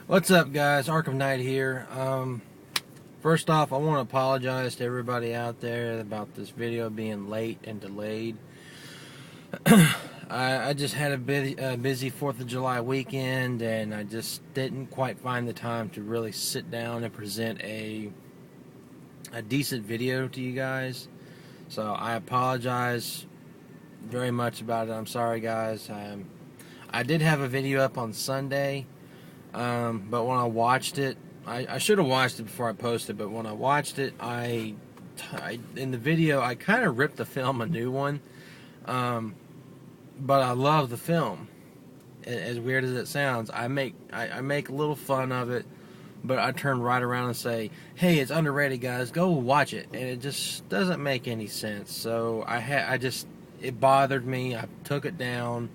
What's up, guys? Arkham Knight here. First off, I want to apologize to everybody out there about this video being late and delayed. I just had a busy 4th of July weekend, and I just didn't quite find the time to really sit down and present a decent video to you guys. So I apologize very much about it. I'm sorry, guys. I did have a video up on Sunday. But when I watched it, I should have watched it before I posted, but when I watched it, in the video, I kind of ripped the film a new one. But I love the film. As weird as it sounds, I make a little fun of it, but I turn right around and say, hey, it's underrated, guys, go watch it. And it just doesn't make any sense. So it bothered me. I took it down.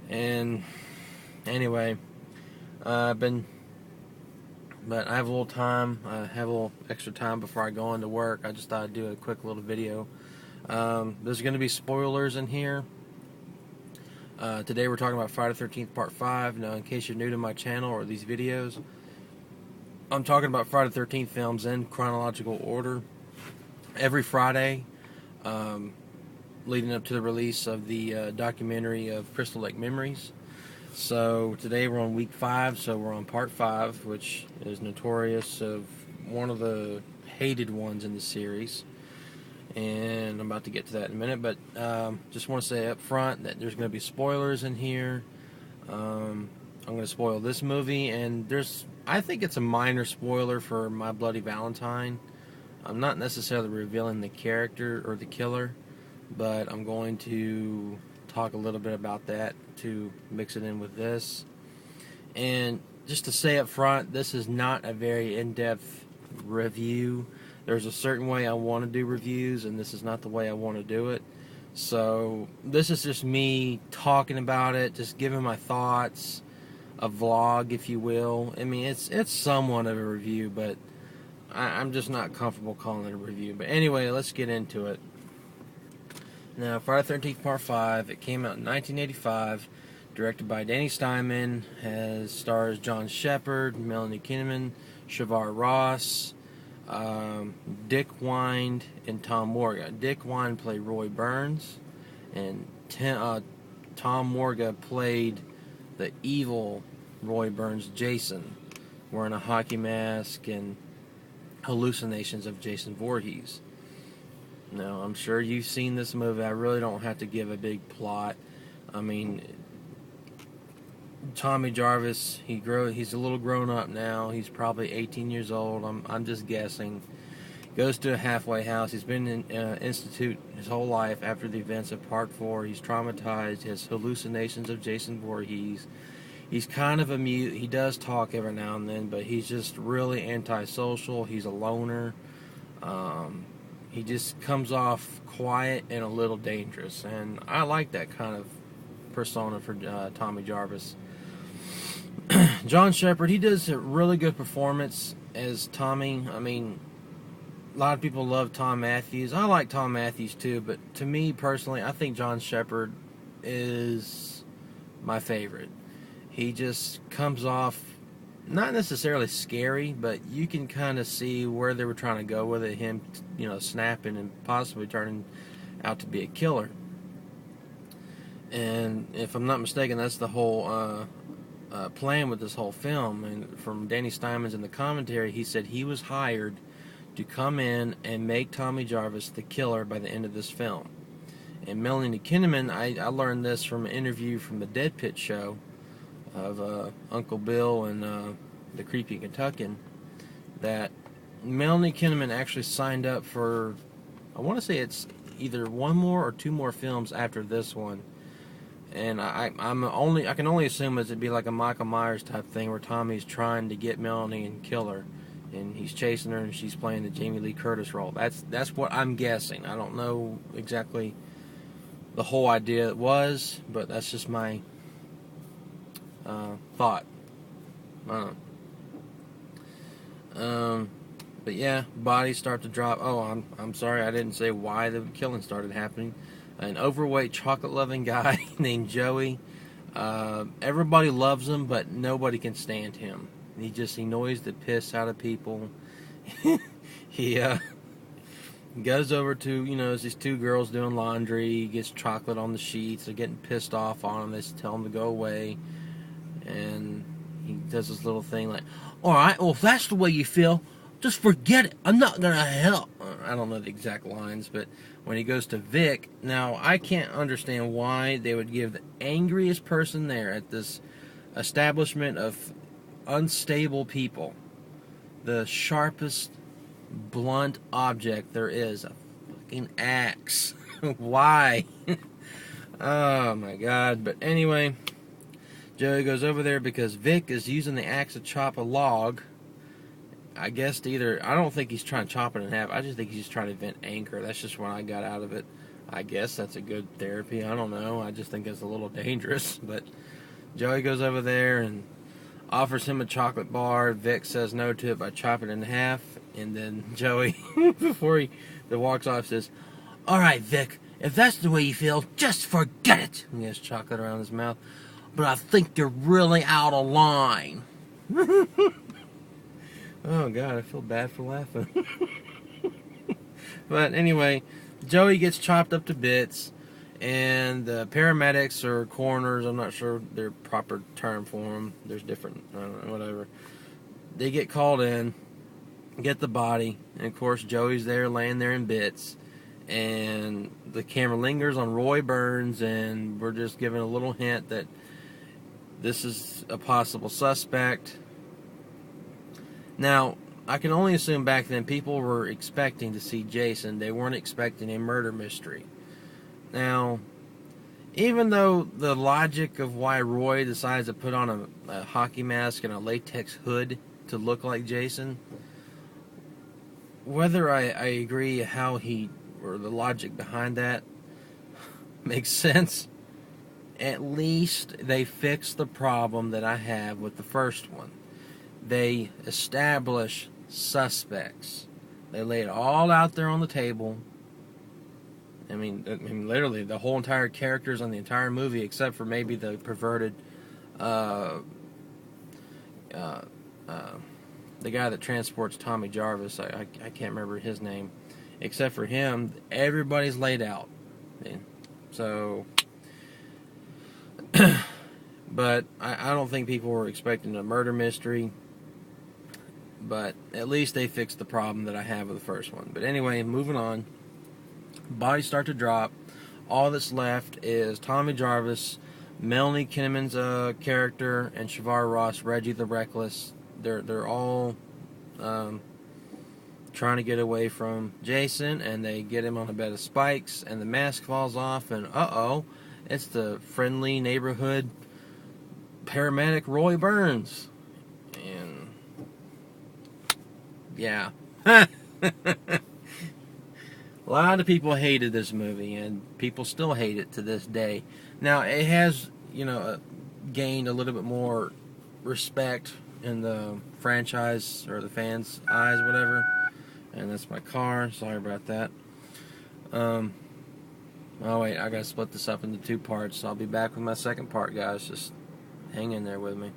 And anyway, but I have a little time. I have a little extra time before I go into work. I just thought I'd do a quick little video. There's going to be spoilers in here. Today we're talking about Friday the 13th Part 5. Now, in case you're new to my channel or these videos, I'm talking about Friday the 13th films in chronological order. Every Friday, leading up to the release of the documentary of Crystal Lake Memories. So today we're on week 5, so we're on part 5, which is notorious of one of the hated ones in the series. And I'm about to get to that in a minute, but just want to say up front that there's going to be spoilers in here. I'm going to spoil this movie, and I think it's a minor spoiler for My Bloody Valentine. I'm not necessarily revealing the character or the killer, but I'm going to talk a little bit about that to mix it in with this. And just to say up front, this is not a very in-depth review. There's a certain way I want to do reviews, and this is not the way I want to do it. So this is just me talking about it, just giving my thoughts, a vlog, if you will. I mean, it's somewhat of a review, but I'm just not comfortable calling it a review. But anyway, let's get into it. Now, Friday the 13th Part 5, it came out in 1985, directed by Danny Steinman, has stars John Shepherd, Melanie Kinnaman, Shavar Ross, Dick Wind, and Tom Morga. Dick Wind played Roy Burns, and Tom Morga played the evil Roy Burns, Jason, wearing a hockey mask and hallucinations of Jason Voorhees. Now, I'm sure you've seen this movie. I really don't have to give a big plot. I mean, Tommy Jarvis, he's a little grown up now. He's probably 18 years old. I'm just guessing. Goes to a halfway house. He's been in institute his whole life after the events of Part 4. He's traumatized. He has hallucinations of Jason Voorhees. He's kind of a mute. He does talk every now and then, but he's just really antisocial. He's a loner. He just comes off quiet and a little dangerous, and I like that kind of persona for Tommy Jarvis. John Shepherd, he does a really good performance as Tommy. I mean, a lot of people love Tom Matthews. I like Tom Matthews too, but to me personally, I think John Shepherd is my favorite. He just comes off not necessarily scary, but you can kind of see where they were trying to go with it. Him, snapping and possibly turning out to be a killer. And if I'm not mistaken, that's the whole plan with this whole film. And from Danny Steinman's in the commentary, he said he was hired to come in and make Tommy Jarvis the killer by the end of this film. And Melanie Kinnaman, I learned this from an interview from the Dead Pit show of Uncle Bill and the Creepy Kentuckian, that Melanie Kinnaman actually signed up for, I want to say it's either one more or two more films after this one. And I can only assume it'd be like a Michael Myers type thing where Tommy's trying to get Melanie and kill her, and he's chasing her, and she's playing the Jamie Lee Curtis role. That's what I'm guessing. I don't know exactly the whole idea it was, but that's just my thought. But yeah, bodies start to drop. Oh, I'm sorry, I didn't say why the killing started happening. An overweight, chocolate-loving guy named Joey Everybody loves him, but nobody can stand him. He annoys the piss out of people. he goes over to, these two girls doing laundry. He gets chocolate on the sheets. They're getting pissed off on him. They tell him to go away. And he does this little thing like, all right, well, if that's the way you feel, just forget it. I'm not going to help. I don't know the exact lines, but when he goes to Vic, now I can't understand why they would give the angriest person there at this establishment of unstable people the sharpest, blunt object there is, a fucking axe. Why? Oh my god. But anyway, Joey goes over there because Vic is using the axe to chop a log. I guess I don't think he's trying to chop it in half. I just think he's trying to vent anger. That's just what I got out of it. I guess that's a good therapy. I don't know. I just think it's a little dangerous. But Joey goes over there and offers him a chocolate bar. Vic says no to it by chopping it in half. And then Joey, before he walks off, says, all right, Vic, if that's the way you feel, just forget it. And he has chocolate around his mouth. But I think you're really out of line. Oh, God, I feel bad for laughing. But anyway, Joey gets chopped up to bits, and the paramedics or coroners, I'm not sure their proper term for them. There's different, I don't know, whatever. They get called in, get the body, and of course Joey's there laying there in bits, and the camera lingers on Roy Burns, and we're just given a little hint that this is a possible suspect. Now, I can only assume back then people were expecting to see Jason. They weren't expecting a murder mystery. Now, even though the logic of why Roy decides to put on a hockey mask and a latex hood to look like Jason, whether I agree or the logic behind that makes sense, at least they fixed the problem that I have with the first one. They establish suspects. They lay it all out there on the table. I mean, literally, the whole entire characters on the entire movie, except for maybe the perverted, the guy that transports Tommy Jarvis. I can't remember his name. Except for him, everybody's laid out. And so, but I don't think people were expecting a murder mystery. But at least they fixed the problem that I have with the first one. But anyway, moving on. Bodies start to drop. All that's left is Tommy Jarvis, Melanie Kinnaman's character, and Shavar Ross, Reggie the Reckless. They're all trying to get away from Jason, and they get him on a bed of spikes, and the mask falls off, and it's the friendly neighborhood paramedic Roy Burns. And yeah. A lot of people hated this movie, and people still hate it to this day. Now, it has, gained a little bit more respect in the franchise or the fans' eyes, whatever. And that's my car. Sorry about that. Oh, wait, I gotta split this up into two parts. I'll be back with my second part, guys. Just hang in there with me.